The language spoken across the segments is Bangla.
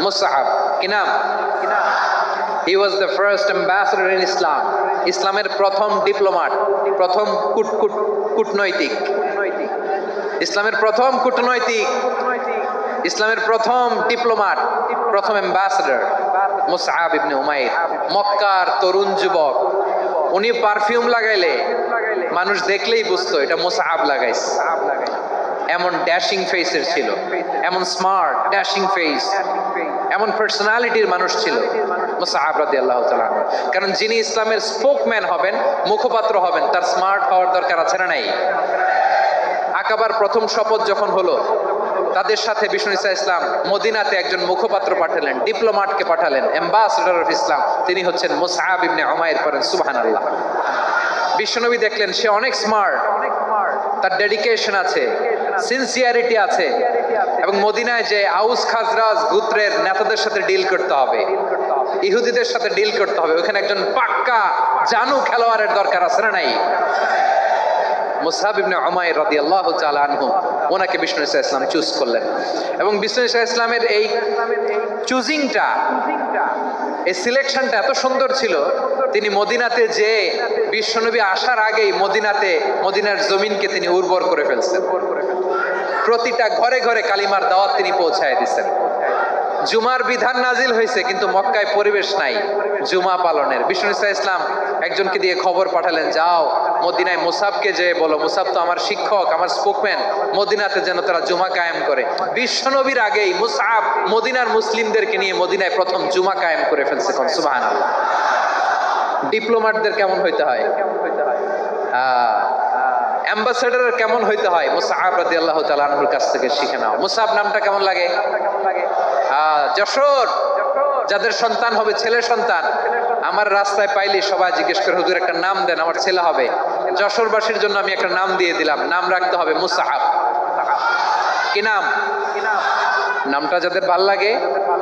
মুসআব কি নাম? He was the first ambassador in Islam. ইসলামের প্রথম ডিপ্লোম্যাট, প্রথম কূটনৈতিক, ইসলামের প্রথম কূটনৈতিক, ইসলামের প্রথম ডিপ্লোম্যাট, প্রথম অ্যাম্বাসেডর মুসআব ইবনে উমাইর। মক্কার তরুণ যুবক, উনি পারফিউম লাগাইলে মানুষ দেখলেই বুঝতো এটা মুসআব লাগাইছে। এমন ড্যাশিং ফেসের ছিল, এমন স্মার্ট ড্যাশিং ফেস, এমন পার্সোনালিটির মানুষ ছিল মুসআব রাদিয়াল্লাহু তাআলা। কারণ যিনি ইসলামের স্পোকম্যান হবেন, মুখপাত্র হবেন, তার স্মার্ট হওয়ার দরকার আছে না নাই? আকাবার প্রথম শপথ যখন হলো, তাদের সাথে বিষ্ণু ঈসা ইসলাম মদিনাতে একজন মুখপাত্র পাঠালেন, ডিপ্লোম্যাটকে পাঠালেন, অ্যাম্বাসেডর অফ ইসলাম। তিনি হচ্ছেন মুসআব ইবনে উমাইর। পড়েন সুবহানাল্লাহ। বিশ্বনবী দেখলেন সে অনেক স্মার্ট, তার ডেডিকেশন আছে, সিনসিয়ারিটি আছে, এবং মদিনায় যে আউস খাজরাজ গোত্রের নেতাদের সাথে ডিল করতে হবে, ইহুদিদের সাথে ডিল করতে হবে, ওখানে একজন পাক্কা জানু খেলোয়াড়ের দরকার আছে না নাই? মুসআব ইবনে উমাইর রাদিয়াল্লাহু তাআলা আনহু, ওনাকে বিষ্ণু ঈসা ইসলাম চুজ করলেন। এবং বিষ্ণু ঈসা ইসলামের এই চুজিংটা, এই সিলেকশনটা এত সুন্দর ছিল, তিনি মদিনাতে যে বিশ্বনবী আসার আগেই মদিনার জমিনকে তিনি উর্বর করে ফেলছেন। প্রতিটা ঘরে ঘরে কালিমার দাওয়াত তিনি পৌঁছায় দিচ্ছেন। জুমার বিধান নাজিল হয়েছে, কিন্তু মক্কায় পরিবেশ নাই জুমা পালনের। বিষ্ণু ঈসা ইসলাম একজনকে দিয়ে খবর পাঠালেন, যাও মদিনায় মুসাবকে যে বলো, মুসাব তো আমার শিক্ষক, আমার স্পোকম্যান, মদিনাতে যেন তারা জুমা কায়েম করে। বিশ্বনবীর আগেই মুসআব মদিনার মুসলিমদেরকে নিয়ে মদিনায় প্রথম জুমা কায়েম করে ফেলছে। সুবহানাল্লাহ। ডিপ্লোম্যাটদের কেমন হইতে হয়, অ্যাম্বাসেডারের কেমন হইতে হয়, মুসআব রাদিয়াল্লাহু তাআলা আনহুর কাছ থেকে শিখে নাও। মুসআব নামটা কেমন লাগে? যশোর, যাদের সন্তান হবে, ছেলে সন্তান, আমার রাস্তায় পাইলে সবাই জিজ্ঞেস করে, হুজুর একটা নাম দেন, আমার ছেলে হবে। যশোরবাসীর জন্য আমি একটা নাম দিয়ে দিলাম, নাম রাখতে হবে মুসআব। কি নাম? নামটা যাদের ভাল লাগে,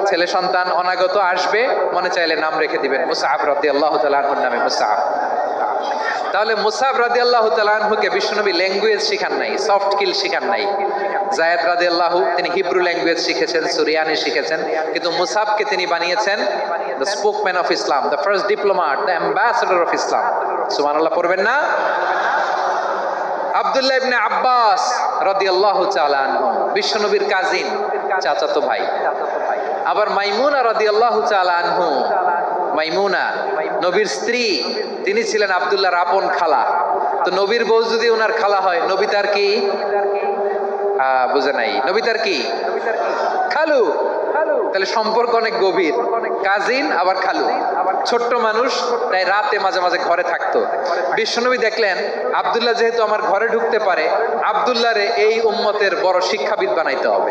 ছেলে সন্তান অনাগত আসবে, মনে চাইলে নাম রেখে দিবেন মুসআব রাদিয়াল্লাহু তাআলা আনহুর নামে মুসআব। তাহলে মুসআব রাদিয়াল্লাহু তাআলা আনহুকে বিশ্বনবী ল্যাঙ্গুয়েজ শিখান নাই, সফট স্কিল শিখান নাই। যায়েদ রাদিয়াল্লাহু, তিনি হিব্রু ল্যাঙ্গুয়েজ শিখেছেন, সুরিয়ানি শিখেছেন, কিন্তু মুসআবকে তিনি বানিয়েছেন the spokesman of Islam, the first diplomat, the ambassador of Islam. সুবহানাল্লাহ পড়বেন না? আব্দুল্লাহ ইবনে আব্বাস রাদিয়াল্লাহু তাআলা আনহু, বিশ্বনবীর কাজিন, চাচাতো ভাই। আবার মাইমুনা রাদিয়াল্লাহু তাআলা আনহু, মাইমুনা নবীর স্ত্রী, তিনি ছিলেন আব্দুল্লাহর আপন খালা। তো নবীর বউ যদি ওনার খালা হয়, নবী তার কি? বুঝে নাই, নবী তার কি? খালু। তাহলে সম্পর্ক অনেক গভীর, কাজিন আবার খালু। ছোট্ট মানুষ, তাই রাতে মাঝে মাঝে ঘরে থাকতো। বিশ্বনবী দেখলেন আব্দুল্লাহ যেহেতু আমার ঘরে ঢুকতে পারে, আব্দুল্লাহরে এই উম্মতের বড় শিক্ষাবিদ বানাইতে হবে।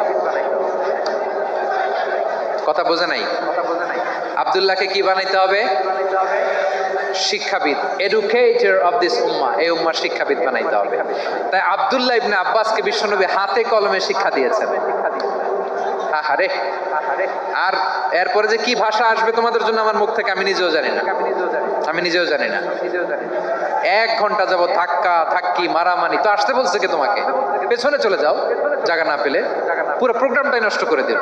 কথা বোঝে নাই? আব্দুল্লাহকে কি বানাইতে হবে? শিক্ষাবিদ, এডুকেটর অফ দিস উম্মাহ, এই উম্মার শিক্ষাবিদ বানাইতে হবে। তাই আব্দুল্লাহ ইবনে আব্বাসকে বিশ্বনবী হাতে কলমে শিক্ষা দিয়েছেন। আহারে, আর এরপরে যে কি ভাষা আসবে তোমাদের জন্য আমার মুখ থেকে আমি নিজেও জানি না, আমি নিজেও জানি না। 1 ঘন্টা যাবত ধাক্কা ধাক্কি মারামারি। তো আসতে বলছে কে তোমাকে? পেছনে চলে যাও, জায়গা না পেলে। পুরো প্রোগ্রামটাই নষ্ট করে দিল।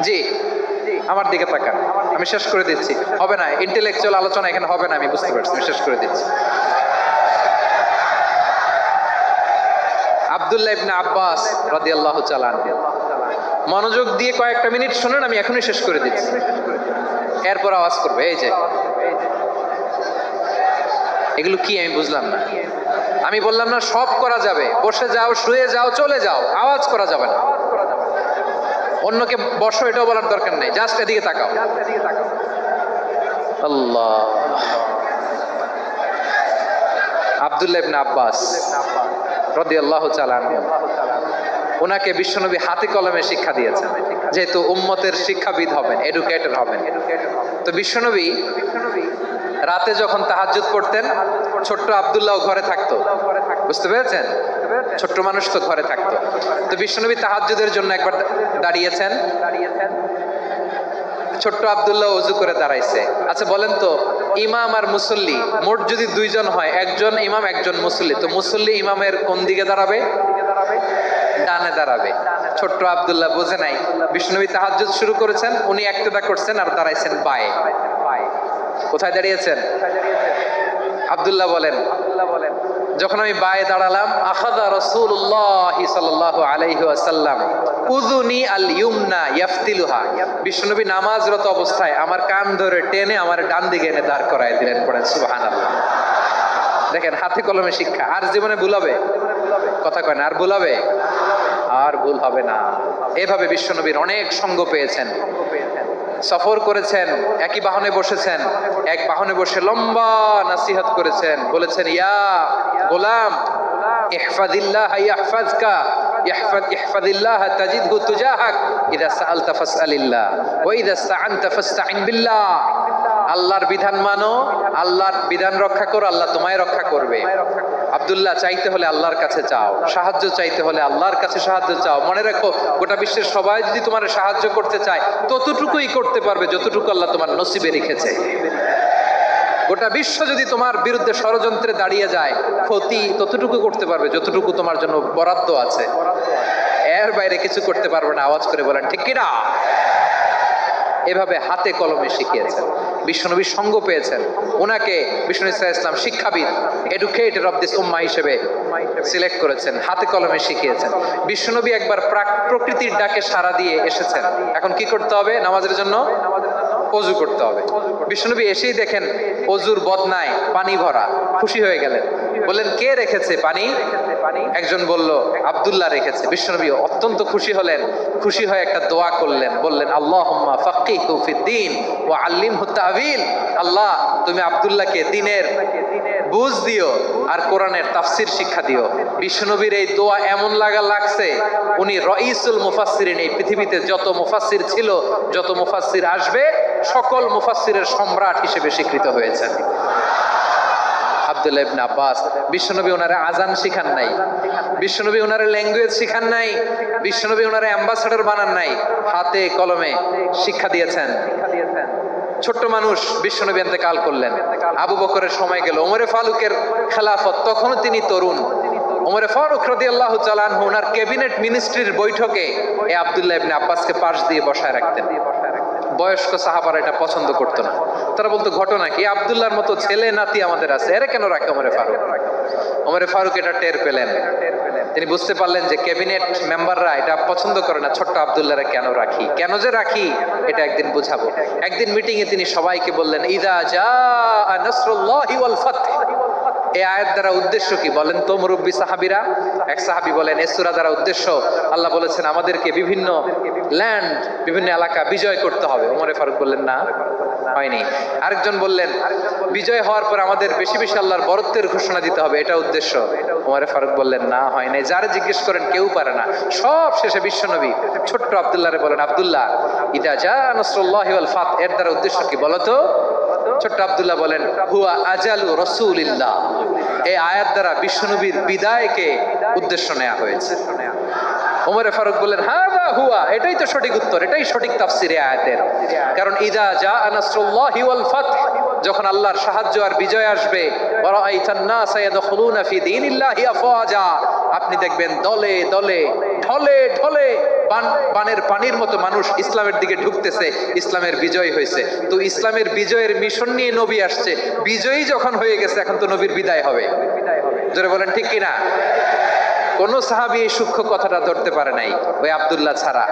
জি, আমার দিকে তাকান, আমি শেষ করে দিচ্ছি। হবে না, ইন্টেলেকচুয়াল আলোচনা এখানে হবে না, আমি বুঝতে পারছি, আমি শেষ করে দিচ্ছি। আব্দুল্লাহ ইবনে আব্বাস রাদিয়াল্লাহু তাআলা আনহু, মনোযোগ দিয়ে কয়েকটা মিনিট শুনুন, আমি এখনই শেষ করে দিচ্ছি, এরপর আওয়াজ করবে। এই যে এগুলো কি আমি বুঝলাম না। আমি বললাম না সব করা যাবে, বসে যাও, শুয়ে যাও, চলে যাও, আওয়াজ করা যাবে না। অন্যকে বসো এটাও বলার দরকার নেই, জাস্ট এদিকে তাকাও। আল্লাহ। আব্দুল্লাহ ইবনে আব্বাস রাদিয়াল্লাহু তাআলা আনহু, ওনাকে বিশ্বনবী হাতে কলমে শিক্ষা দিয়েছেন, যেহেতু উম্মতের শিক্ষাবিদ হবেন, এডুকেটর হবেন। তো বিশ্বনবী রাতে যখন তাহাজ্জুদ পড়তেন, ছোট্ট আব্দুল্লাহ ঘরে থাকতো, বুঝতে পেরেছেন? ছোট্ট মানুষ তো ঘরে থাকতো। তো বিশ্বনবী তাহাজ্জুদের জন্য একবার দাঁড়িয়েছেন, ছোট্ট আব্দুল্লাহ ওযু করে দাঁড়াইছে। আচ্ছা বলেন তো, ইমাম আর মুসল্লি মোট যদি 2 জন হয়, একজন ইমাম একজন মুসল্লি, তো মুসল্লি ইমামের কোন দিকে দাঁড়াবে? ডানে দাঁড়াবে। ছোট্ট আব্দুল্লাহ বোঝে নাই, বিষ্ণুনবী তাহাজ্জুদ শুরু করেছেন, উনি একতেদা করছেন আর দাঁড়াইছেন বায়ে। কোথায় দাঁড়িয়েছেন? আব্দুল্লাহ বলেন, যখন আমি বায়ে দাঁড়ালাম, আখাযা রাসূলুল্লাহ সাল্লাল্লাহু আলাইহি ওয়াসাল্লাম উযুনি আল ইউমনা ইয়াফতিলুহা, বিশ্বনবী নামাজরত অবস্থায় আমার কান ধরে টেনে আমার ডান দিকে এনে দাঁড় করায় দিলেন। পড়েন সুবহানাল্লাহ। দেখেন, হাতে কলমে শিক্ষা। আর জীবনে ভুল হবে? কথা কয় না, আর ভুল হবে? আর ভুল হবে না। এভাবে বিশ্বনবীর অনেক সঙ্গ পেয়েছেন, সফর করেছেন, একই বাহনে বসেছেন, এক বাহনে বসে লম্বা নাসিহত করেছেন, বলেছেন, ইয়া গোলাম ইহফাজিল্লাহ ইয়াহফাজকা, ইহফাজিল্লাহ তাজিদহু তুজাহাক, ইযা সাআলতা ফাসআলিল্লাহ ওয়া ইযা ইসতাআনতা ফাসতাইন বিল্লাহ। আল্লাহর বিধান মানো, আল্লাহর বিধান রক্ষা করো, আল্লাহ তোমায় রক্ষা করবে। আব্দুল্লাহ, চাইতে হলে আল্লাহর কাছে চাও, সাহায্য চাইতে হলে আল্লাহর কাছে সাহায্য চাও। মনে রাখো, গোটা বিশ্বের সবাই যদি তোমার সাহায্য করতে চায়, ততটুকুই করতে পারবে যতটুকু আল্লাহ তোমার নসিবে রেখেছে। গোটা বিশ্ব যদি তোমার বিরুদ্ধে ষড়যন্ত্রে দাঁড়িয়ে যায়, ক্ষতি ততটুকু করতে পারবে যতটুকু তোমার জন্য বরাদ্দ আছে, এর বাইরে কিছু করতে পারবে না। আওয়াজ করে বলেন ঠিক কিনা? এভাবে হাতে কলমে শিখিয়েছেন, বিশ্বনবীর সঙ্গ পেয়েছেন। ওনাকে বিষ্ণু ইসলাম শিক্ষাবিদ, এডুকেটর অফ দিস উম্মাহ হিসেবে সিলেক্ট করেছেন, হাতে কলমে শিখিয়েছেন। বিশ্বনবী একবার প্রকৃতির ডাকে সাড়া দিয়ে এসেছেন। এখন কি করতে হবে? নামাজের জন্য ওযু করতে হবে। বিশ্বনবী এসেই দেখেন ওযুর বদনায় পানি ভরা, খুশি হয়ে গেলেন, বললেন, কে রেখেছে পানি? একজন বলল, আব্দুল্লাহ রেখেছে। বিশ্বনবী অত্যন্ত খুশি হলেন, খুশি হয়ে একটা দোয়া করলেন, বললেন, আল্লাহুম্মা ফাক্কিহু ফিদ্দীন ওয়া আল্লিমহু তা'ওয়ীল। আল্লাহ, তুমি আব্দুল্লাহকে দ্বীনের বুঝ দিও আর কোরআনের তাফসীর শিক্ষা দিও। বিশ্বনবীর এই দোয়া এমন লাগছে, উনি রাইসুল মুফাসসিরিন, এই পৃথিবীতে যত মুফাসসির ছিল, যত মুফাসসির আসবে, সকল মুফাসসিরের সম্রাট হিসেবে স্বীকৃত হয়েছেন আব্দুল্লাহ ইবনে আব্বাস। বিশ্বনবী ওনারে আজান শিখান নাই, বিশ্বনবী ওনারে ল্যাঙ্গুয়েজ শিখান নাই, বিশ্বনবী ওনারে অ্যাম্বাসাডর বানান নাই, হাতে কলমে শিক্ষা দিয়েছেন। ছোট্ট মানুষ, বিশ্বনবী ইন্তেকাল করলেন, আবু বকরের সময় গেল, ওমরে ফারুকের খেলাফত, তখনও তিনি তরুণ। ওমরে ফারুক রাদিয়াল্লাহু তাআলা আনহু ওনার ক্যাবিনেট মিনিস্ট্রির বৈঠকে এই আব্দুল্লাহ ইবনে আব্বাসকে পাশ দিয়ে বসায় রাখতেন। বয়স্ক সাহাবারা এটা পছন্দ করতো না, তারা বলতো, ঘটনা কি? আব্দুল্লাহর মতো ছেলে নাতি আমাদের আছে, এরা কেন রাখে ওমরে ফারুক? ওমরে ফারুক এটা টের পেলেন, তিনি বুঝতে পারলেন যে ক্যাবিনেট মেম্বাররা এটা পছন্দ করে না, ছোট্ট আব্দুল্লাহরে কেন রাখি, কেন যে রাখি, এটা একদিন বুঝাবো। একদিন মিটিং এ তিনি সবাইকে বললেন, ইযা জাআ নাসরুল্লাহি ওয়াল ফাতহ। এই আয়াত দ্বারা উদ্দেশ্য কি বলেন তো মুরব্বী সাহাবীরা? এক সাহাবী বলেন, এই সূরা দ্বারা উদ্দেশ্য, আল্লাহ বলেছেন আমাদেরকে বিভিন্ন ল্যান্ড, বিভিন্ন এলাকা বিজয় করতে হবে। ওমরে ফারুক বললেন, না, হয়নি। আরেকজন বললেন, বিজয় হওয়ার পর আমাদের বেশি বেশি আল্লাহর বরত্বের ঘোষণা দিতে হবে, এটা উদ্দেশ্য। ওমরে ফারুক বললেন, না, হয় নাই। যারা জিজ্ঞেস করেন কেউ পারে না। সব শেষে বিশ্বনবী ছোট্ট আব্দুল্লাহরে বলেন, আব্দুল্লাহ, ইদা জা নাসরুল্লাহি ওয়াল ফাত, এর দ্বারা উদ্দেশ্য কি বলো তো? ছোট্ট আব্দুল্লাহ বলেন, হুয়া আজালু রাসূলিল্লাহ। এই আয়াত দ্বারা বিশ্বনবীর বিদায়কে উদ্দেশ্য নেওয়া হয়েছে। ওমরে ফারুক বললেন, হাযা হুয়া, এটাই তো সঠিক উত্তর, এটাই সঠিক তাফসীর এই আয়াতের। কারণ ইদা জা নাসরুল্লাহি ওয়াল ফাতহ, যখন আল্লাহর সাহায্য আর বিজয় আসবে, ওয়া রাআইতান নাসা ইয়াদখুলুনা ফি দীনিল্লাহি আফওয়াজা, আপনি দেখবেন দলে দলে, ঢলে ঢলে, বানের পানির মতো মানুষ ইসলামের দিকে ঢুকতেছে, ইসলামের বিজয় হয়েছে। তো ইসলামের বিজয়ের মিশন নিয়ে নবী আসছে, বিজয়ী যখন হয়ে গেছে, এখন তো নবীর বিদায় হবে। জোরে বলেন ঠিক কিনা? কোন সাহাবী এই সূক্ষ্ম কথাটা ধরতে পারে নাই, ওই আব্দুল্লাহ ছাড়া।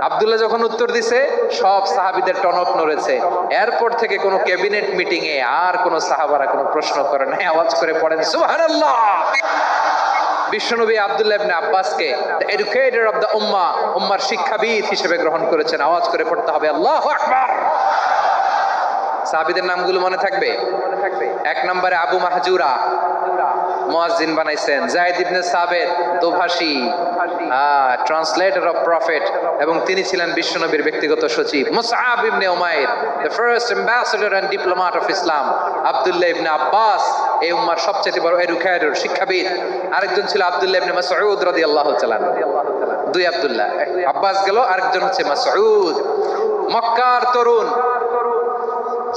আব্দুল্লাহ যখন উত্তর দিছে, সব সাহাবীদের টনক নড়েছে। এরপর থেকে কোনো ক্যাবিনেট মিটিং এ আর কোন সাহাবারা কোনো প্রশ্ন করে নাই। আওয়াজ করে পড়েন সুবহানাল্লাহ। বিশ্বনবী আব্দুল্লাহ ইবনে আব্বাসকে দ্য এডুকেটর অফ দ্য উম্মাহ, উম্মার শিক্ষাবিদ হিসেবে গ্রহণ করেছেন। আওয়াজ করে পড়তে হবে আল্লাহু আকবার। সাহাবীদের নামগুলো মনে থাকবে? এক নম্বরে আবু মাহজুরা, মুয়াজ্জিন বানাইছেন। যায়েদ ইবনে সাবিত, দোভাষী, ট্রান্সলেটর অফ প্রফেট, এবং তিনি ছিলেন বিশ্বনবীর ব্যক্তিগত সচিব। Musab ibn Umair, the first ambassador and diplomat of Islam. Abdullah ibn Abbas, এই উম্মার সবচেয়ে বড় এডুকেটর, শিক্ষাবিদ। আরেকজন ছিল আব্দুল্লাহ ইবনে মাসউদ রাদিয়াল্লাহু তাআলা। দুই আব্দুল্লাহ, আব্বাস গেল, আরেকজন হচ্ছে মাসউদ। মক্কার তরুণ,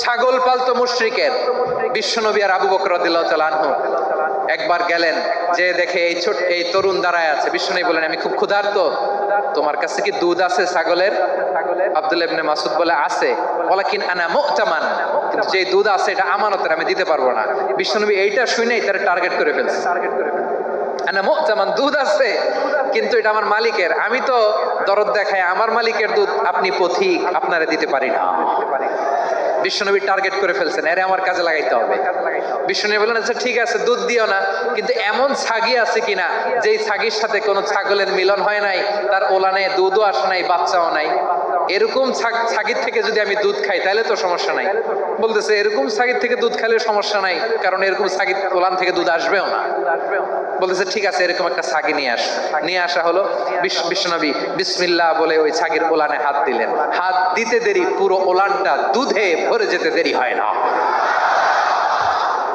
ছাগল পালতো মুশরিকের, বিশ্বনবী আর আবু বকর রাদিয়াল্লাহু তাআলা আনহু একবার গেলেন, যে দেখে এই তরুণ দাঁড়ায় আছে। বিশ্বনবী বলেন, আমি খুব ক্ষুধার্ত, তোমার কাছে কি দুধ আছে ছাগলের? আব্দুল্লাহ ইবনে মাসউদ বলে, আছে। ওয়ালাকিন আনা মুতামান, কিন্তু যে দুধ আছে এটা আমানতের, আমি দিতে পারবো না। বিশ্বনবী এইটা শুনেই তার টার্গেট করে ফেলছে। আনা মুতামান, দুধ আছে কিন্তু এটা আমার মালিকের, আমি তো দরদ দেখাই আমার মালিকের দুধ আপনি পথিক, আপনারে দিতে পারি না। বিশ্বনবী টার্গেট করে ফেলছেন, এরে আমার কাজে লাগাইতে হবে। বিশ্বনবী বললেন, আচ্ছা ঠিক আছে, দুধ দিও না, কিন্তু এমন ছাগি আছে কিনা যেই ছাগির সাথে কোনো ছাগলের মিলন হয় নাই, তার ওলানে দুধও আসে নাই, বাচ্চাও নাই, এরকম ছাগির থেকে যদি আমি দুধ খাই তাহলে তো সমস্যা নাই। বলতেছে, এরকম ছাগির থেকে দুধ খাইলে সমস্যা নাই, কারণ এরকম ছাগির ওলান থেকে দুধ আসবেও না। বলতেছে, ঠিক আছে, এরকম একটা ছাগি নিয়ে আসা হলো। বিশ্বনবী বিসমিল্লাহ বলে ওই ছাগির ওলানে হাত দিলেন। হাত দিতে দেরি, পুরো ওলানটা দুধে ভরে যেতে দেরি হয় না।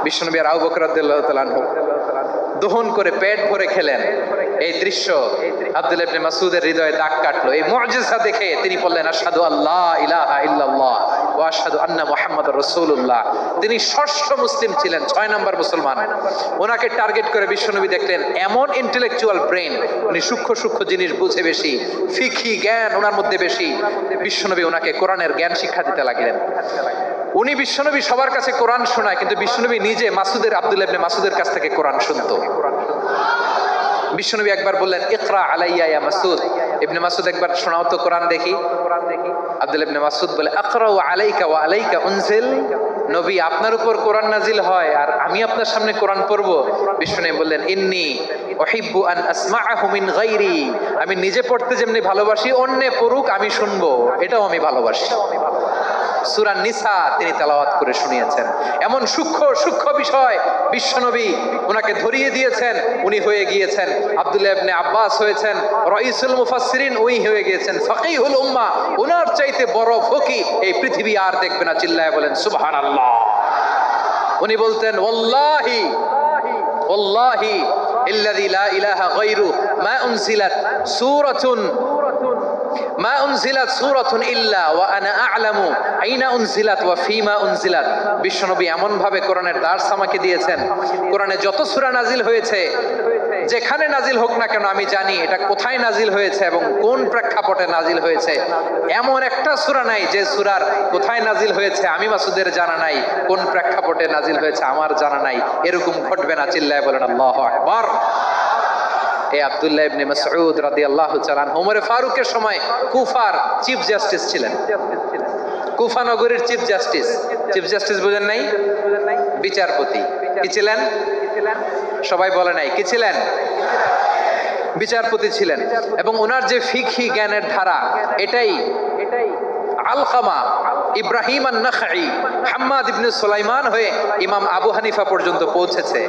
বিশ্বনবী আর আবু বকর রাদিয়াল্লাহু তাআলা আনহু দহন করে পেট ভরে খেলেন। এই দৃশ্য আব্দুল্লাহ ইবনে মাসউদের হৃদয়ে দাগ কাটলো। এই মুজিজা দেখে তিনি বললেন, আশহাদু আল্লা ইলাহা ইল্লাল্লাহ ওয়া আশহাদু আন্না মুহাম্মাদুর রাসূলুল্লাহ। তিনি ষষ্ঠ মুসলিম ছিলেন, 6 নম্বর মুসলমান। ওনাকে টার্গেট করে বিশ্বনবী দেখলেন এমন ইন্টেলেকচুয়াল ব্রেন, উনি সূক্ষ্ম সূক্ষ্ম জিনিস বুঝে বেশি, ফিকহি জ্ঞান ওনার মধ্যে বেশি। বিশ্বনবী ওনাকে কোরআনের জ্ঞান শিক্ষা দিতে লাগলেন। উনি বিশ্বনবী সবার কাছে কোরআন শোনায়, কিন্তু বিশ্বনবী নিজে আব্দুল্লাহ ইবনে মাসউদের কাছ থেকে কোরআন শুনতো। বিশ্বনবী একবার বললেন, ইকরা আলাইয়া ইয়া মাসউদ। ইবনে মাসউদ, একবার শোনাও তো কোরআন দেখি। আব্দুল্লাহ ইবনে মাসউদ বলে, আকরাউ আলাইকা ওয়া আলাইকা উনজিল। নবী, আপনার উপর কোরআন নাজিল হয় আর আমি আপনার সামনে কোরআন পড়বো? বিশ্বনবী বললেন, ইন্নী উহিব্বু আন আসমাআহু মিন গায়রি। আমি নিজে পড়তে যেমনি ভালোবাসি, অন্যে পড়ুক আমি শুনবো, এটাও আমি ভালোবাসি। সূরা নিসা তিনি তেলাওয়াত করে শুনিয়েছেন। এমন সূক্ষ্ম সূক্ষ্ম বিষয় বিশ্বনবী ওনাকে ধরিয়ে দিয়েছেন। উনি হয়ে গিয়েছেন আব্দুল্লাহ ইবনে আব্বাস, হয়েছেন রাইসুল মুফাসসিরিন, উনি হয়ে গিয়েছেন ফাকিহুল উম্মাহ। ওনার চাইতে বড় ফকিহ এই পৃথিবী আর দেখবে না। চিল্লায় বলেন সুবহানাল্লাহ। উনি বলতেন, ওয়াল্লাহি ওয়াল্লাহি ইল্লাযী লা ইলাহা গায়রু মা উনজিলাত সূরাতুন মা উনজিলাত সূরাতুন ইল্লা ওয়া আনা আ'লামু আইনা উনজিলাত ওয়া ফীমা উনজিলাত। বিশ্বনবী এমন ভাবে কোরআনের দার্স আমাকে দিয়েছেন, কোরআনে যত সূরা নাজিল হয়েছে, যেখানে নাজিল হোক না কেন আমি জানি এটা কোথায় নাজিল হয়েছে এবং কোন প্রেক্ষাপটে নাজিল হয়েছে। এমন একটা সূরা নাই যে সূরার কোথায় নাজিল হয়েছে আমি মাসুদের জানা নাই, কোন প্রেক্ষাপটে নাজিল হয়েছে আমার জানা নাই। এরকম ঘটবে না। চিল্লায় বলেন আল্লাহু আকবার। এই আব্দুল্লাহ ইবনে মাসউদ রাদিয়াল্লাহু তাআলা ওমর ফারুকের সময় কুফার চিফ জাস্টিস ছিলেন। কুফা নগরীর চিফ জাস্টিস। চিফ জাস্টিস বুঝেন নাই? বিচারপতি। কি ছিলেন? সবাই বলে নাই, কি ছিলেন? বিচারপতি ছিলেন। এবং ওনার যে ফিকহি জ্ঞানের ধারা, এটাই আলকামা, ইব্রাহিম আন-নাখাই, হাম্মাদ ইবনে সুলাইমান হয়ে ইমাম আবু হানিফা পর্যন্ত পৌঁছেছে।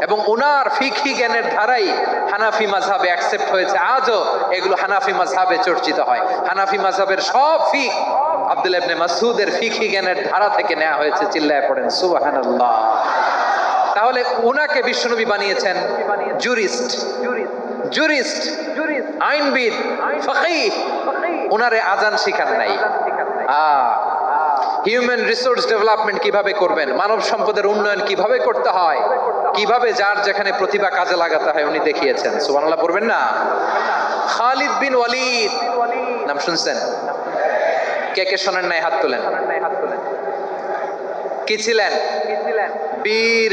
এবং ওনার ফিকহি জ্ঞানের ধারাই হানাফি মাযহাবে অ্যাকসেপ্ট হয়েছে। আজও এগুলো হানাফি মাযহাবে চর্চিত হয়। হানাফি মাযহাবের সব ফিক আব্দুল্লাহ ইবনে মাসউদের ফিকহি জ্ঞানের ধারা থেকে নেওয়া হয়েছে। চিল্লায় পড়েন সুবহানাল্লাহ। তাহলে ওনাকে বিশ্বনবী বানিয়েছেন জুরিস্ট, আইনবিদ, ফাকিহ। ওনারে আজান শিখান নাই। হিউম্যান রিসোর্স ডেভেলপমেন্ট কিভাবে করবেন, মানব সম্পদের উন্নয়ন কিভাবে করতে হয়, কিভাবে যার যেখানে প্রতিভা কাজে লাগাতে হয় উনি দেখিয়েছেন। সুবহানাল্লাহ পড়বেন না? খালিদ বিন ওয়ালিদ নাম শুনছেন? কে কে শোনেন নাই হাত তোলেন। কি ছিলেন? বীর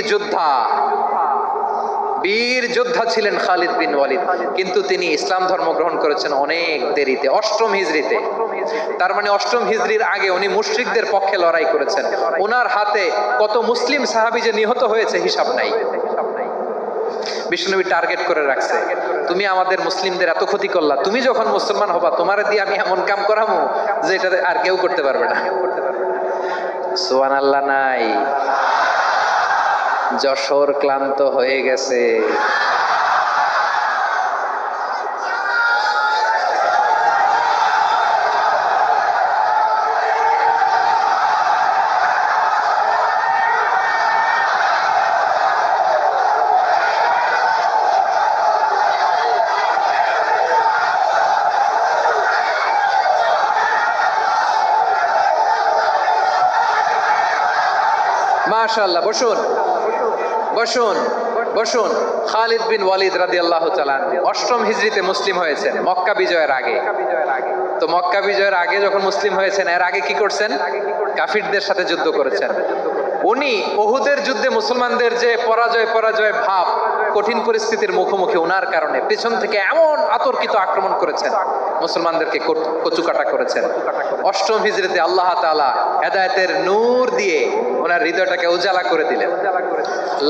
যোদ্ধা ছিলেন খালিদ বিন ওয়ালিদ। কিন্তু তিনি ইসলাম ধর্ম গ্রহণ করেছেন অনেক দেরিতে, 8ম হিজরিতে। তার মানে 8ম হিজরির আগে উনি মুশরিকদের পক্ষে লড়াই করেছেন। ওনার হাতে কত মুসলিম সাহাবী যে নিহত হয়েছে হিসাব নাই। বিশ্বনবী টার্গেট করে রাখছে, তুমি আমাদের মুসলিমদের এত ক্ষতি করলা, তুমি যখন মুসলমান হবা তোমারে দিয়ে আমি এমন কাম করামু যে এটা আর কেউ করতে পারবে না। সুবহানাল্লাহ নাই? যশোর ক্লান্ত হয়ে গেছে। মাশাআল্লাহ, বসুন। বসুন। খালিদ বিন ওয়ালিদ রাদিয়াল্লাহু তাআলা অষ্টম হিজরিতে মুসলিম হয়েছেন, মক্কা বিজয়ের আগে। তো মক্কা বিজয়ের আগে যখন মুসলিম হয়েছেন, এর আগে কি করছেন? কাফিরদের সাথে যুদ্ধ করেছেন। উনি উহুদের যুদ্ধে মুসলমানদের যে পরাজয় ভাব, কঠিন পরিস্থিতির মুখোমুখি ওনার কারণে পেছন থেকে এমন আতর্কিত আক্রমণ করেছেন, মুসলমানদেরকে কচুকাটা করেছেন। অষ্টম হিজরিতে আল্লাহ তাআলা হেদায়েতের নূর দিয়ে ওনার হৃদয়টাকে উজালা করে দিলেন।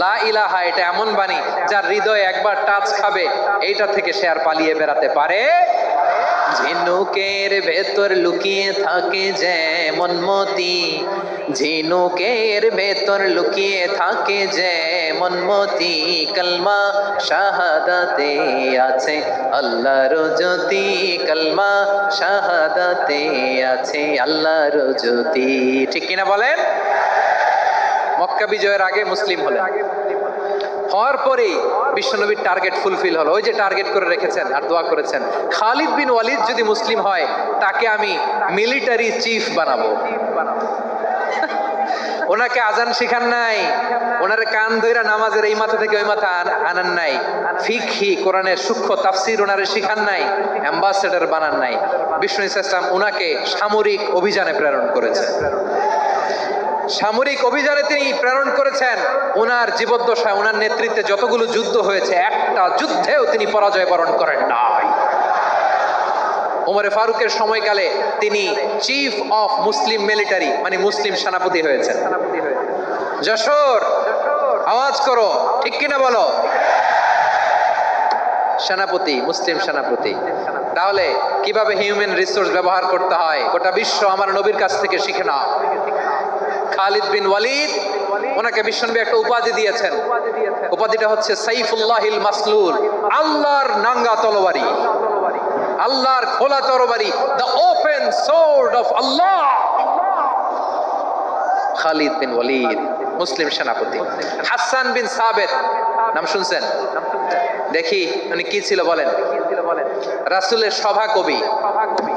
লা ইলাহা এটা এমন বাণী যার হৃদয়ে একবার টাচ খাবে, এইটা থেকে সে আর পালিয়ে বেড়াতে পারে। ঝিনুকের ভেতর লুকিয়ে থাকে যেমন মতি, ঝিনুকের ভেতর লুকিয়ে থাকে যেমন মতি, কলমা শাহাদাতে আছে আল্লাহর জ্যোতি, কলমা শাহাদাতে আছে আল্লাহর জ্যোতি। ঠিক কিনা বলেন? মক্কা বিজয়ের আগে মুসলিম হলেন, হওয়ার পরেই বিশ্বনবীর টার্গেট ফুলফিল হলো। ওই যে টার্গেট করে রেখেছেন আর দোয়া করেছেন, খালিদ বিন ওয়ালিদ যদি মুসলিম হয় তাকে আমি মিলিটারি চিফ বানাবো। ওনাকে আজান শিখান নাই, ওনার কান ধইরা নামাজের এই মাথা থেকে ওই মাথা আনান নাই, ফিকহি কোরআনের সূক্ষ্ম তাফসীর ওনারে শিখান নাই, অ্যাম্বাসেডর বানান নাই। বিষ্ণু ইসলাম ওনাকে সামরিক অভিযানে প্রেরণ করেছেন। সামরিক অভিযানে তিনি প্রেরণ করেছেন। ওনার জীবদ্দশায় ওনার নেতৃত্বে যতগুলো যুদ্ধ হয়েছে, একটা যুদ্ধেও তিনি পরাজয় বরণ করেন নাই। ওমরে ফারুকের সময়কালে তিনি চিফ অফ মুসলিম মিলিটারি, মানে মুসলিম সেনাপতি হয়েছেন। যশোর আওয়াজ করো, ঠিক কিনা বলো? সেনাপতি, মুসলিম সেনাপতি। তাহলে কিভাবে হিউম্যান রিসোর্স ব্যবহার করতে হয় গোটা বিশ্ব আমার নবীর কাছ থেকে শিখে নাও। খালিদ বিন ওয়ালিদ, ওনাকে বিশ্বনবী একটা উপাধি দিয়েছেন। উপাধিটা হচ্ছে সাইফুল্লাহিল মাসলুল, আল্লাহর নাঙ্গা তরবারি, আল্লাহর খোলা তরবারি, দ্য ওপেন সোর্ড অফ আল্লাহ। খালিদ বিন ওয়ালিদ মুসলিম সেনাপতি। হাসান বিন সাবেত নাম শুনছেন? দেখি উনি কি ছিল বলেন। রাসূলের সভা কবি,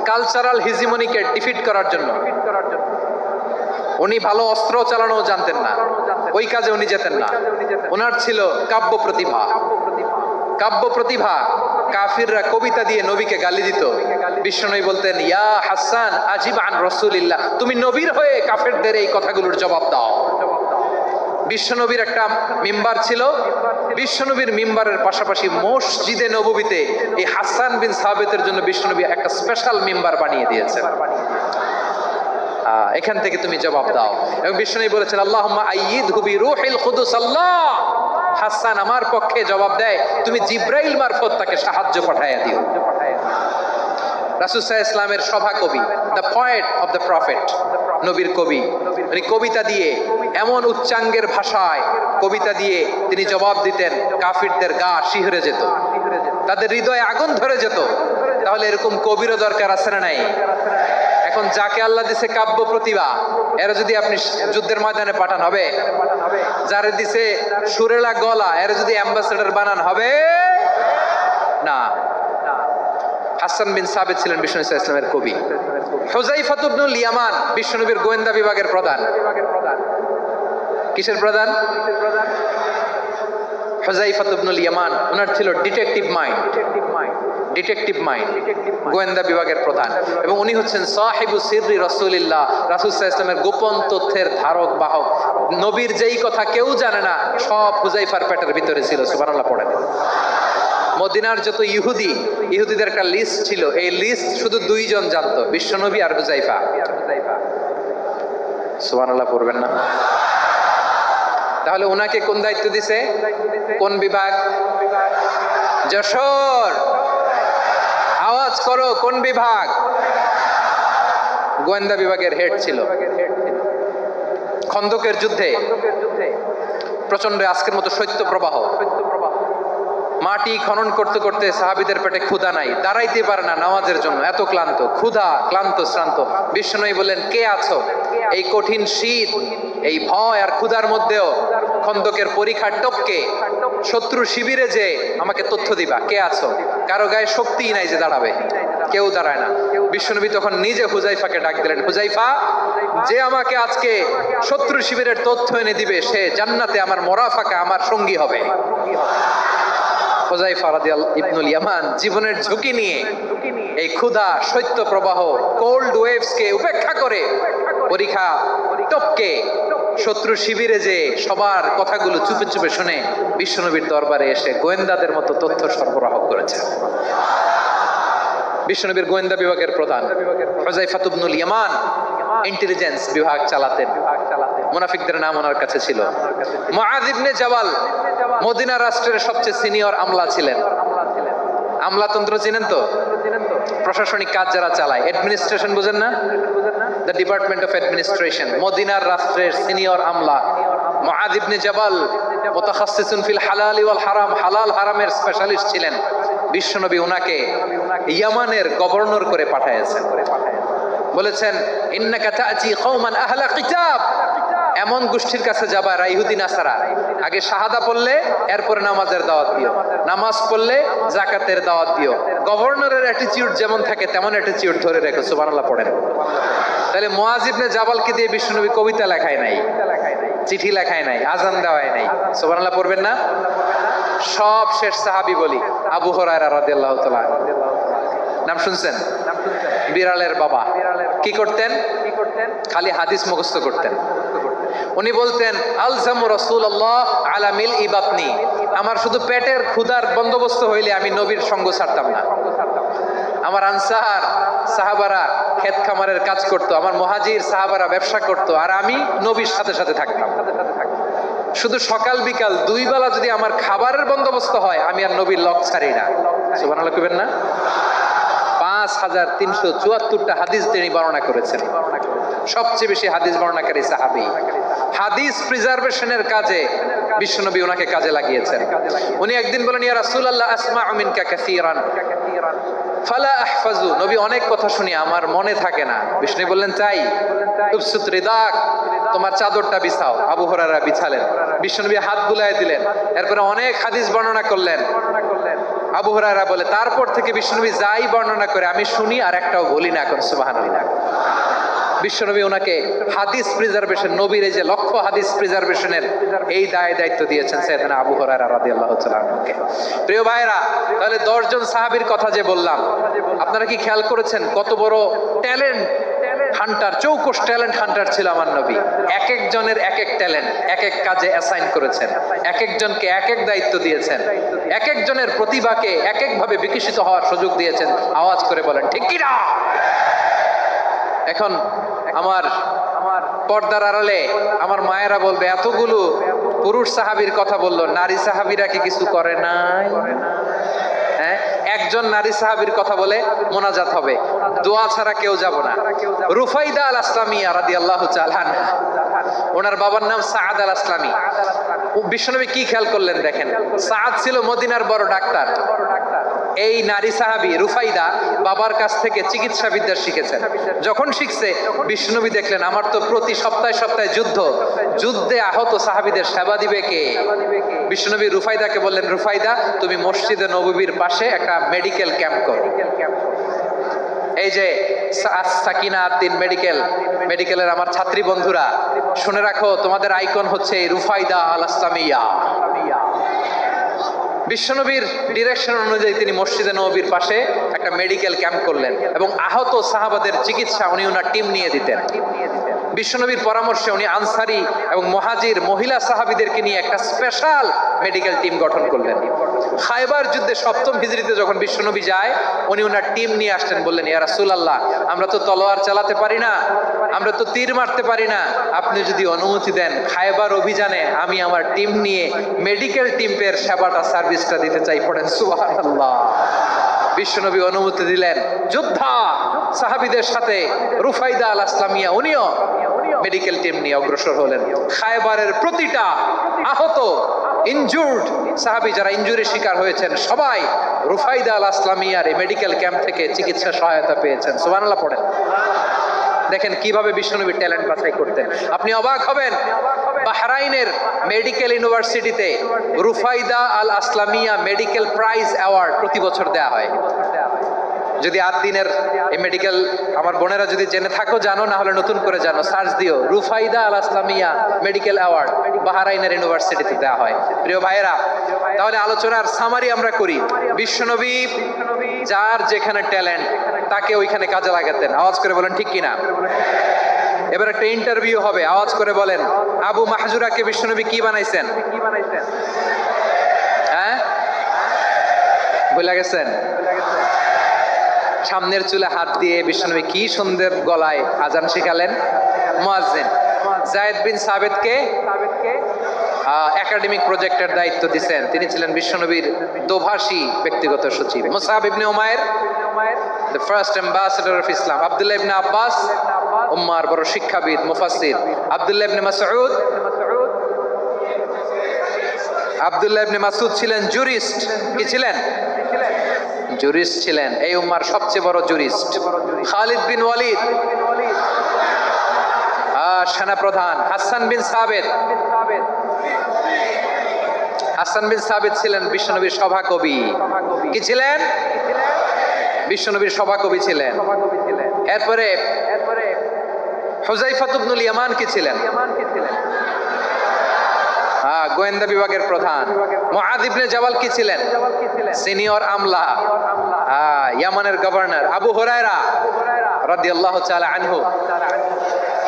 কালচারাল হিজিমনিকে ডিফিট করার জন্য। উনি ভালো অস্ত্র চালানো জানতেন না, ওই কাজে উনি যেতেন না। ওনার ছিল কাব্য প্রতিভা। কাব্য প্রতিভা, কাফিররা কবিতা দিয়ে নবীকে গালি দিত। বিশ্বনবী বলতেন, ইয়া হাসান আজিব আন রাসূলিল্লাহ, তুমি নবীর হয়ে কাফেরদের এই কথাগুলোর জবাব দাও। বিশ্বনবীর একটা মিম্বার ছিল। বিশ্বনবীর মিম্বারের পাশাপাশি মসজিদে নববীতে এই হাসান বিন সাবিতের জন্য বিশ্বনবী একটা স্পেশাল মিম্বার বানিয়ে দিয়েছেন। এখান থেকে তুমি জবাব দাও। এবং বিশ্বনবী বলেছেন, আল্লাহুম্মা আইয়িদহু বিরূহিল কুদুস। আল্লাহ, হাসান আমার পক্ষে জবাব দেয়, তুমি জিব্রাইল মারফত তাকে সাহায্য পাঠাইয়া দিও। রাসূল সাল্লাল্লাহু আলাইহি ওয়াসাল্লামের সভা কবি, the poet of the prophet, নবীর কবি। উনি কবিতা দিয়ে, এমন উচ্চাঙ্গের ভাষায় কবিতা দিয়ে তিনি জবাব দিতেন, কাফিরদের গা শিহরে যেত, তাদের হৃদয়ে আগুন ধরে যেত। তাহলে এরকম কবিরও দরকার আছে না নাই? এখন যাকে আল্লাহ দিছে কাব্য প্রতিভা, এরা যদি আপনি যুদ্ধের ময়দানে পাঠান হবে? যারে দিছে সুরেলা গলা, এরা যদি অ্যাম্বাসেডর বানান হবে না। হাসান বিন সাবিত ছিলেন বিষ্ণু ইসলামের কবি। হুযায়ফা ইবনুল ইয়ামান বিশ্বনবীর গোয়েন্দা বিভাগের প্রধান। কিসের প্রধান? হুযায়ফা ইবনুল ইয়ামান, ওনার ছিল ডিটেকটিভ মাইন্ড। ডিটেকটিভ মাইন্ড, গোয়েন্দা বিভাগের প্রধান। এবং উনি হচ্ছেন সাহিবু সিররি রাসূলিল্লাহ, রাসূল সাল্লাল্লাহু আলাইহি ওয়াসাল্লামের গোপন তথ্যের ধারক বাহক। নবীর যেই কথা কেউ জানে না, সব হুযায়ফার পেটের ভিতরে ছিল। সুবহানাল্লাহ পড়েন। মদিনার যত ইহুদিদের একটা লিস্ট ছিল, এই লিস্ট শুধু দুইজন জানতো, বিশ্বনবী আর হুযায়ফা। সুবহানাল্লাহ পড়বেন না? তাহলে ওনাকে কোন দায়িত্ব দিছে? কোন বিভাগ? যশোর আওয়াজ করো, কোন বিভাগ? গোয়েন্দা বিভাগের হেড ছিল। খন্দকের যুদ্ধে প্রচন্ড আজকের মতো শৈত্য প্রবাহ, মাটি খনন করতে করতে সাহাবীদের পেটে ক্ষুধা নাই, দাঁড়াইতে পারে না নামাজের জন্য, এত ক্লান্ত, ক্ষুধা, ক্লান্ত, শ্রান্ত। বিশ্বনবী বললেন, কে আছো? এই কঠিন শীত, এই ভয় আর ক্ষুধার মধ্যেও খন্দকের পরীক্ষার টপকে শত্রু শিবিরে যে আমাকে তথ্য দিবা, কে আছো? কারো গায়ে শক্তিই নাই যে দাঁড়াবে, কেউ দাঁড়ায় না। বিশ্বনবী তখন নিজে হুজাইফাকে ডাক দিলেন, হুজাইফা, যে আমাকে আজকে শত্রু শিবিরের তথ্য এনে দিবে সে জান্নাতে আমার মোরাফাকা, আমার সঙ্গী হবে। হুজাইফা রাদিয়াল্লাহু ইবনুল ইয়ামান জীবনের ঝুঁকি নিয়ে এই ক্ষুধা শৈত্য প্রবাহ কোল্ড ওয়েভস কে উপেক্ষা করে পরীক্ষা টপকে শত্রু শিবিরে যে সবার কথাগুলো চুপে চুপে শুনে বিশ্বনবীর দরবারে এসে গোয়েন্দাদের মতো তথ্য সরবরাহ করেছে। বিশ্বনবীর গোয়েন্দা বিভাগের প্রধান হুজাইফা ইবনুল ইয়ামান ইন্টেলিজেন্স বিভাগ চালাতেন। মুনাফিকদের নাম ওনার কাছে ছিল। মুআয ইবনে জাবাল মদিনা রাষ্ট্রের সবচেয়ে সিনিয়র আমলা ছিলেন। আমলাতন্ত্র চিনেন তো? প্রশাসনিক কাজ যারা চালায়, অ্যাডমিনিস্ট্রেশন বুঝেন না? The department of administration. মদিনার রাষ্ট্রের সিনিয়র আমলা মুআয ইবনে জাবাল মুতাখাসসিসুন ফিল হালাল ওয়াল হারাম, হালাল হারামের স্পেশালিস্ট ছিলেন। বিশ্বনবী ওনাকে ইয়ামানের গভর্নর করে পাঠিয়েছেন। বলেছেন, ইন্নাকা তা'তি কওমান আহলা কিতাব, এমন গোষ্ঠীর কাছে যাবা ইহুদি নাসারা, আগে শাহাদা পড়লে এরপরে নামাজের দাওয়াত দিও, নামাজ পড়লে যাকাতের দাওয়াত দিও। গভর্নরের অ্যাটিটিউড যেমন থাকে তেমন অ্যাটিটিউড ধরে রেখো। সুবহানাল্লাহ পড়েন। তাহলে মুআয ইবনে জাবালকে দিয়ে বিশ্বনবী কবিতা লেখায় নাই, চিঠি লেখায় নাই, আজান দেওয়ায় নাই। সুবহানাল্লাহ পড়বেন না? সব শেষ সাহাবী বলি আবু হুরায়রা রাদিয়াল্লাহু তাআলা, নাম শুনছেন? বিড়ালের বাবা। কি করতেন? খালি হাদিস মুখস্থ করতেন। উনি বলতেন, আলজামু রাসূলুল্লাহ আলা মিল ইবাতনি, আমার শুধু পেটের ক্ষুধার বন্দোবস্ত হইলে আমি নবীর সঙ্গ ছাড়তাম না। আমার আনসার সাহাবারা ক্ষেত খামারের কাজ করত, আমার মুহাজির সাহাবারা ব্যবসা করত, আর আমি নবীর সাথে সাথে থাকতাম। শুধু সকাল বিকাল দুই বেলা যদি আমার খাবারের বন্দোবস্ত হয় আমি আর নবীর লক ছাড়ি না। সুবহানাল্লাহ কইবেন না? 5374টা হাদিস তিনি বর্ণনা করেছেন। সবচেয়ে বেশি হাদিস বর্ণনাকারী সাহাবী। হাদিস প্রিজার্ভেশনের কাজে বিশ্বনবী ওনাকে কাজে লাগিয়েছেন। উনি একদিন বলেন, ইয়া রাসূলুল্লাহ আসমাউ মিনকা কাসীরান ফালা আহফাজু, নবী অনেক কথা শুনি আমার মনে থাকে না। বিষ্ণু বললেন, তাই? উবসুত রিদাক, তোমার চাদরটা বিছাও। আবু হুরায়রা বিছালেন, বিশ্বনবী হাত বুলায় দিলেন, এরপরে অনেক হাদিস বর্ণনা করলেন। আবু হুরায়রা বলে, তারপর থেকে বিশ্বনবী যাই বর্ণনা করে আমি শুনি আর একটাও বলি না। এখন সুবহানাল্লাহ। বিশ্বনবী ওনাকে হাদিস প্রিজার্ভেশন, নবীর এই যে লক্ষ্য হাদিস প্রিজার্ভেশনের এই দায়িত্ব দিয়েছেন সাইয়েদনা আবু হুরায়রা রাদিয়াল্লাহু তাআলা আনহুকে। প্রিয় ভাইরা, তাহলে 10 জন সাহাবীর কথা যে বললাম, আপনারা কি খেয়াল করেছেন কত বড় ট্যালেন্ট হান্টার, চৌকস ট্যালেন্ট হান্টার ছিল আমার নবী। এক একজনের এক এক ট্যালেন্ট, এক এক কাজে অ্যাসাইন করেছেন, এক একজনকে এক এক দায়িত্ব দিয়েছেন, এক একজনের প্রতিভাকে এক একভাবে বিকশিত হওয়ার সুযোগ দিয়েছেন। আওয়াজ করে বলেন ঠিক কি না? এখন আমার পর্দার আড়ালে আমার মায়েরা বলবে, এতগুলো পুরুষ সাহাবীর কথা বললো, নারী সাহাবীরা কি কিছু করে নাই? হ্যাঁ, একজন নারী সাহাবীর কথা বলে মোনাজাত হবে, দোয়া ছাড়া কেউ যাব না। রুফাইদা আল আসলামিয়া রাদিয়াল্লাহু তাআলা আনহা, ওনার বাবার নাম সাআদ আল আসলামি। বিশ্বনবী কি খেয়াল করলেন দেখেন, সাআদ ছিল মদিনার বড় ডাক্তার। এই নারী সাহাবী রুফাইদা বাবার কাছ থেকে চিকিৎসা বিদ্যা শিখেছেন। যখন শিখছে বিশ্বনবী দেখলেন, আমার তো প্রতি সপ্তাহে সপ্তাহে যুদ্ধে আহত সাহাবীদের সেবা দিবে কে? বিশ্বনবী রুফাইদাকে বললেন, রুফাইদা তুমি মসজিদে নববীর পাশে একটা মেডিকেল ক্যাম্প করো। এই যে সাকিনা আদ্দিন মেডিকেলের আমার ছাত্রী বন্ধুরা শুনে রাখো, তোমাদের আইকন হচ্ছে রুফাইদা আল আসলামিয়া। বিশ্বনবীর ডিরেকশন অনুযায়ী তিনি মসজিদে নববীর পাশে একটা মেডিকেল ক্যাম্প করলেন এবং আহত সাহাবাদের চিকিৎসা উনি ওনার টিম নিয়ে দিতেন। বিশ্বনবীর পরামর্শে উনি আনসারি এবং মুহাজির মহিলা সাহাবীদেরকে নিয়ে একটা স্পেশাল মেডিকেল টিম গঠন করলেন। খায়বার যুদ্ধে 7ম হিজরিতে যখন বিশ্বনবী যায়, উনি ওনার টিম নিয়ে আসলেন, বললেন, ইয়া রাসূলুল্লাহ, আমরা তো তলোয়ার চালাতে পারি না, আমরা তো তীর মারতে পারি না, আপনি যদি অনুমতি দেন খায়বার অভিযানে আমি আমার টিম নিয়ে মেডিকেল টিমের সেবাটা সার্ভিসটা দিতে চাই। পড়েন সুবহানাল্লাহ। বিশ্বনবী অনুমতি দিলেন। যোদ্ধা সাহাবীদের সাথে রুফাইদা আল আসলামিয়া উনিও মেডিকেল টিম নিয়ে অগ্রসর হলেন। খায়বারের প্রতিটা আহত ইনজুর্ড সাহাবী যারা ইনজুরি শিকার হয়েছেন সবাই রুফাইদা আল আসলামিয়ার এই মেডিকেল ক্যাম্প থেকে চিকিৎসা সহায়তা পেয়েছেন। সুবহানাল্লাহ পড়েন। দেখেন কিভাবে বিশ্বনবী ট্যালেন্ট বাছাই করতেন, আপনি অবাক হবেন। বাহরাইনের মেডিকেল ইউনিভার্সিটিতে রুফাইদা আল আসলামিয়া মেডিকেল প্রাইজ অ্যাওয়ার্ড প্রতি বছর দেওয়া হয়। যদি 8 দিনের এই মেডিকেল আমার বোনেরা যদি জেনে থাকো জানো, না হলে নতুন করে জানো, সার্চ দিও রুফাইদা আল আসলামিয়া মেডিকেল অ্যাওয়ার্ড বাহরাইনের ইউনিভার্সিটিতে দেওয়া হয়। প্রিয় ভাইয়েরা, তাহলে আলোচনার সামারি আমরা করি। বিশ্বনবী যার যেখানে ট্যালেন্ট তাকে ওইখানে কাজে লাগাতেন। আওয়াজ করে বলেন ঠিক কিনা? এবার একটা ইন্টারভিউ হবে, আওয়াজ করে বলেন আবু মাহজুরাকে বিশ্বনবী কি বানাইছেন? হ্যাঁ, ভুলে গেছেন? সামনের চুলে হাত দিয়ে বিশ্বনবী কি সুন্দর গলায় আজান শিখালেন। মুয়াজ্জিন যায়েদ বিন সাবিতকে একাডেমিক প্রজেক্টের দায়িত্ব দিয়েছেন, তিনি ছিলেন বিশ্বনবীর দোভাষী ব্যক্তিগত সচিব। Musab ibn Umair the first ambassador of Islam. Abdullah ibn Abbas উম্মার বড় শিক্ষাবিদ মুফাসসির। আব্দুল্লাহ ইবনে মাসউদ ছিলেন জুরিস্ট। কি ছিলেন? জুরিস্ট ছিলেন, এই উম্মার সবচেয়ে বড় জুরিস্ট। খালিদ বিন ওয়ালিদ সেনাপ্রধান। হাসান বিন সাবিত ছিলেন বিশ্বনবীর সভাকবি। কি ছিলেন? বিশ্বনবীর সভাকবি ছিলেন। এরপরে হুযায়ফা ইবনুল ইয়ামান কি ছিলেন? গোয়েন্দা বিভাগের প্রধান। মুআয ইবনে জাবাল কি ছিলেন? সিনিয়র আমলা, ইয়ামানের গভর্নর। আবু হুরায়রা রাদিয়াল্লাহু তাআলা আনহু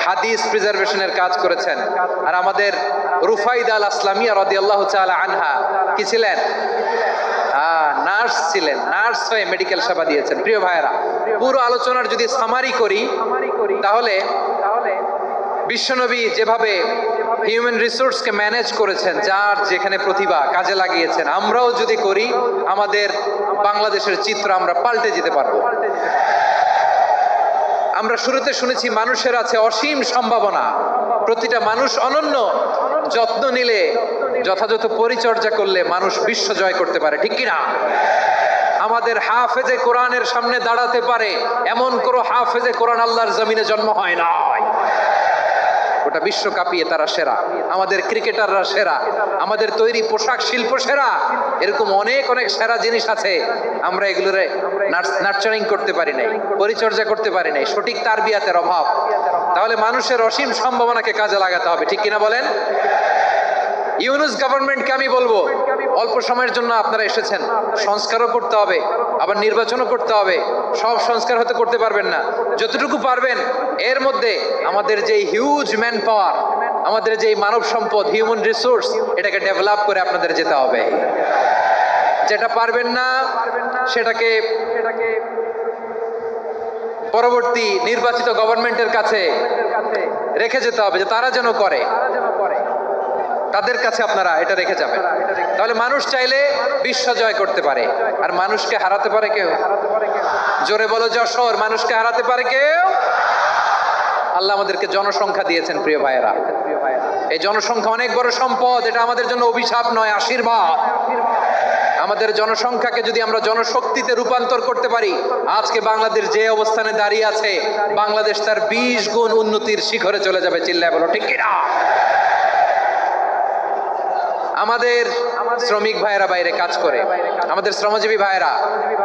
হাদিস প্রিজার্ভেশনের কাজ করেছেন। আর আমাদের রুফাইদা আল আসলামিয়া রাদিয়াল্লাহু তাআলা আনহা কি ছিলেন? নার্স ছিলেন, নার্স হয়ে মেডিকেল সেবা দিয়েছেন। প্রিয় ভাইয়েরা, পুরো আলোচনার যদি সামারি করি তাহলে বিশ্বনবী যেভাবে হিউম্যান রিসোর্সকে ম্যানেজ করেছেন, যার যেখানে প্রতিভা কাজে লাগিয়েছেন, আমরাও যদি করি আমাদের বাংলাদেশের চিত্র আমরা পাল্টে যেতে পারবো। আমরা শুরুতে শুনেছি মানুষের আছে অসীম সম্ভাবনা, প্রতিটা মানুষ অনন্য, যত্ন নিলে যথাযথ পরিচর্যা করলে মানুষ বিশ্ব জয় করতে পারে, ঠিক কিনা? আমাদের হাফেজে কোরআনের সামনে দাঁড়াতে পারে এমন কোন হাফেজে কোরআন আল্লাহর জমিনে জন্ম হয় না, ওটা বিশ্ব কাঁপিয়ে তারা সেরা। আমাদের ক্রিকেটাররা সেরা, আমাদের তৈরি পোশাক শিল্প সেরা, এরকম অনেক অনেক সেরা জিনিস আছে, আমরা এগুলোরে নার্চারিং করতে পারি নাই, পরিচর্যা করতে পারি নাই, সঠিক তারবিয়াতের অভাব। তাহলে মানুষের অসীম সম্ভাবনাকে কাজে লাগাতে হবে, ঠিক কিনা বলেন? ইউনুস গভর্নমেন্টকে আমি বলবো, অল্প সময়ের জন্য আপনারা এসেছেন, সংস্কারও করতে হবে, আবার নির্বাচনও করতে হবে। সব সংস্কার হতে করতে পারবেন না, যতটুকু পারবেন এর মধ্যে আমাদের যে হিউজ ম্যান পাওয়ার, আমাদের যে মানব সম্পদ, হিউম্যান রিসোর্স, এটাকে ডেভেলপ করে আপনাদের যেতে হবে। যেটা পারবেন না সেটাকে পরবর্তী নির্বাচিত গভর্নমেন্টের কাছে রেখে যেতে হবে, যে তারা যেন করে, তাদের কাছে আপনারা এটা রেখে যাবেন। তাহলে মানুষ চাইলে বিশ্ব জয় করতে পারে, আর মানুষকে হারাতে পারে কেউ? জোরে বলো যশোর, মানুষকে হারাতে পারে কেউ? আল্লাহ আমাদেরকে জনসংখ্যা দিয়েছেন প্রিয় ভাইয়েরা, এই জনসংখ্যা অনেক বড় সম্পদ, এটা আমাদের জন্য অভিশাপ নয়, আশীর্বাদ। আমাদের জনসংখ্যাকে যদি আমরা জনশক্তিতে রূপান্তর করতে পারি, আজকে বাংলাদেশ যে অবস্থানে দাঁড়িয়ে আছে, বাংলাদেশ তার 20 গুণ উন্নতির শিখরে চলে যাবে। চিল্লায় বলো ঠিক কিনা? আমাদের শ্রমিক ভাইয়েরা বাইরে কাজ করে, আমাদের শ্রমজীবী ভাইয়েরা,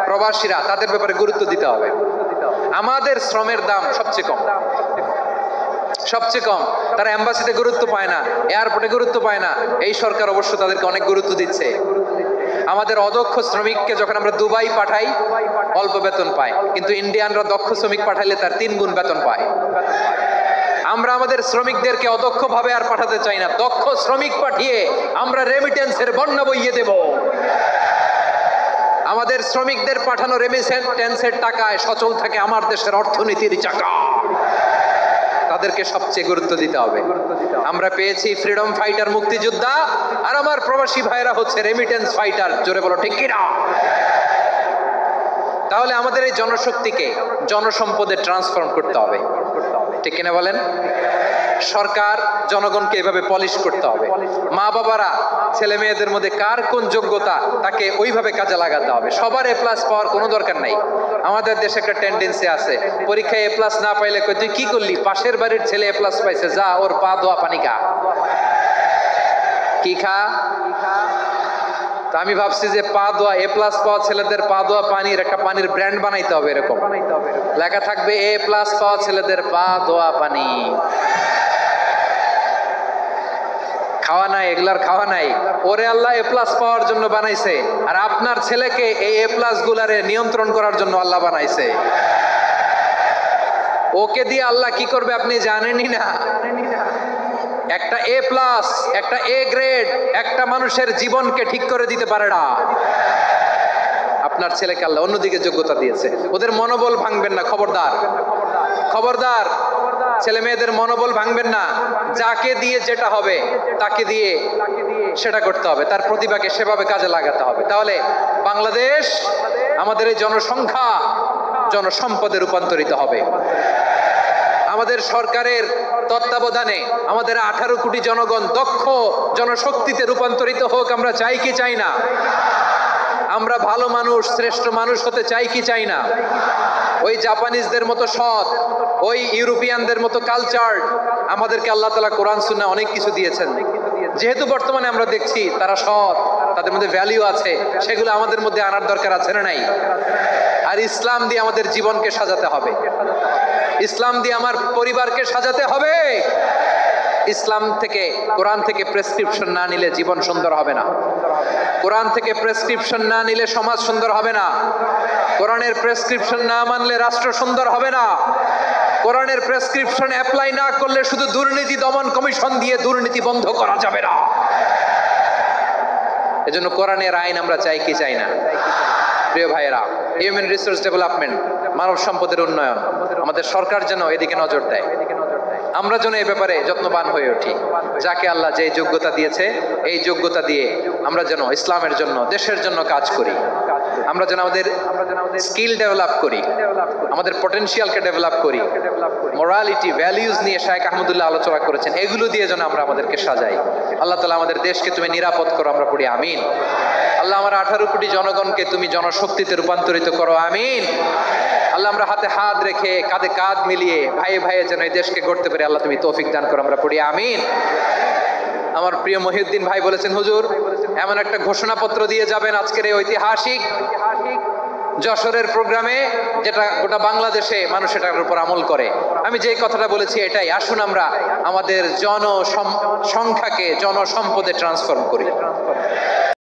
প্রবাসীরা, তাদের ব্যাপারে গুরুত্ব দিতে হবে। আমাদের শ্রমের দাম সবচেয়ে কম, সবচেয়ে কম। তারা এম্বাসিতে গুরুত্ব পায় না, এয়ারপোর্টে গুরুত্ব পায় না, এই সরকার অবশ্য তাদেরকে অনেক গুরুত্ব দিচ্ছে। আমাদের অদক্ষ শ্রমিককে যখন আমরা দুবাই পাঠাই অল্প বেতন পায়, কিন্তু ইন্ডিয়ানরা দক্ষ শ্রমিক পাঠাইলে তার 3 গুণ বেতন পায়। আমরা আমাদের শ্রমিকদেরকে অদক্ষ ভাবে আর পাঠাতে চাই না, দক্ষ শ্রমিক পাঠিয়ে আমরা রেমিটেন্সের বন্যা বইয়ে দেব। আমাদের শ্রমিকদের পাঠানো রেমিটেন্সের টাকায় সচল থাকে আমার দেশের অর্থনীতির চাকা। তাদেরকে সবচেয়ে গুরুত্ব দিতে হবে। আমরা পেয়েছি ফ্রিডম ফাইটার, মুক্তিযোদ্ধা, আর আমার প্রবাসী ভাইরা হচ্ছে রেমিটেন্স ফাইটার। জোরে বলো ঠিক কিনা? তাহলে আমাদের এই জনশক্তিকে জনসম্পদে ট্রান্সফর্ম করতে হবে। ঠিক কিনা বলেন? সরকার জনগণকে এভাবে পলিশ করতে হবে। মা বাবারা ছেলে মেয়েদের মধ্যে কার কোন যোগ্যতা তাকে ওইভাবে কাজে লাগাতে হবে। সবার এ প্লাস পাওয়ার কোনো দরকার নাই। আমাদের দেশে একটা টেন্ডেন্সি আছে, পরীক্ষায় এ প্লাস না পাইলে কই তুই কি করলি, পাশের বাড়ির ছেলে এ প্লাস পাইছে, যা ওর পা ধোয়া পানি খা। কি খা? তা আমি ভাবছি যে পা ধোয়া এ প্লাস পাওয়া ছেলেদের পা ধোয়া পানির একটা পানির ব্র্যান্ড বানাইতে হবে, এরকম লেখা থাকবে এ প্লাস পাওয়া ছেলেদের পা ধোয়া পানি। খাওয়া নাই, এগুলার খাওয়া নাই। ওরে আল্লাহ এ প্লাস পাওয়ার জন্য বানাইছে, আর আপনার ছেলেকে এই এ প্লাস গুলারে নিয়ন্ত্রণ করার জন্য আল্লাহ বানাইছে। ওকে দিয়ে আল্লাহ কি করবে আপনি জানেনই না। একটা এ প্লাস, একটা এ গ্রেড একটা মানুষের জীবনকে ঠিক করে দিতে পারে না। আপনার ছেলেকে আল্লাহ অন্যদিকে যোগ্যতা দিয়েছে। ওদের মনোবল ভাঙবেন না, খবরদার খবরদার। ছেলে মেয়েদের মনোবল ভাঙবেন না। যাকে দিয়ে যেটা হবে তাকে দিয়ে সেটা করতে হবে, তার প্রতিভাকে সেভাবে কাজে লাগাতে হবে। তাহলে বাংলাদেশ আমাদের এই জনসংখ্যা জনসম্পদে রূপান্তরিত হবে। আমাদের সরকারের তত্ত্বাবধানে আমাদের 18 কোটি জনগণ দক্ষ জনশক্তিতে রূপান্তরিত হোক, আমরা চাই কি চাই না? আমরা ভালো মানুষ, শ্রেষ্ঠ মানুষ হতে চাই কি চাই না? ওই জাপানিজদের মতো সৎ, ওই ইউরোপিয়ানদের মতো কালচার, আমাদেরকে আল্লাহ তাআলা কোরআন সুন্নাহ অনেক কিছু দিয়েছেন। যেহেতু বর্তমানে আমরা দেখছি তারা সৎ, তাদের মধ্যে ভ্যালিউ আছে, সেগুলো আমাদের মধ্যে আনার দরকার আছে না নাই? আর ইসলাম দিয়ে আমাদের জীবনকে সাজাতে হবে, ইসলাম দিয়ে আমার পরিবারকে সাজাতে হবে। ইসলাম থেকে, কোরআন থেকে প্রেসক্রিপশন না নিলে জীবন সুন্দর হবে না। কোরআন থেকে প্রেসক্রিপশন না নিলে সমাজ সুন্দর হবে না। কোরআনের প্রেসক্রিপশন না মানলে রাষ্ট্র সুন্দর হবে না। কোরআনের প্রেসক্রিপশন অ্যাপ্লাই না করলে শুধু দুর্নীতি দমন কমিশন দিয়ে দুর্নীতি বন্ধ করা যাবে না। এজন্য কোরআনের আইন আমরা চাই কি চাই না? প্রিয় ভাইয়েরা, হিউম্যান রিসোর্স ডেভেলপমেন্ট, মানব সম্পদের উন্নয়ন, আমাদের সরকার যেন এদিকে নজর দেয়। আমরা যেন এই ব্যাপারে যত্নবান হয়ে উঠি। যাকে আল্লাহ যে যোগ্যতা দিয়েছে এই যোগ্যতা দিয়ে আমরা যেন ইসলামের জন্য, দেশের জন্য কাজ করি। আমরা যেন আমাদের স্কিল ডেভেলপ করি, আমাদের পটেনশিয়ালকে ডেভেলপ করি। মোরালিটি, ভ্যালিউজ নিয়ে শায়েখ আহমদুল্লাহ আলোচনা করেছেন, এগুলো দিয়ে যেন আমরা আমাদেরকে সাজাই। আল্লাহ তাআলা আমাদের দেশকে তুমি নিরাপদ করো, আমরা পড়ি আমিন। আল্লাহ আমার 18 কোটি জনগণকে তুমি জনশক্তিতে রূপান্তরিত করো, আমিন। আল্লাহ আমরা হাতে হাত রেখে কাঁধে কাঁধ মিলিয়ে ভাই ভাইয়ে যেন এই দেশকে গড়তে পারি, আল্লাহ তুমি তৌফিক দান করো, আমরা পড়ি আমিন। আমার প্রিয় মহিউদ্দিন ভাই বলেছেন, হুজুর এমন একটা ঘোষণাপত্র দিয়ে যাবেন আজকের এই ঐতিহাসিক যশোরের প্রোগ্রামে, যেটা গোটা বাংলাদেশে মানুষ এটার উপর আমল করে। আমি যে কথাটা বলেছি এটাই, আসুন আমরা আমাদের জনসংখ্যাকে জনসম্পদে ট্রান্সফর্ম করি।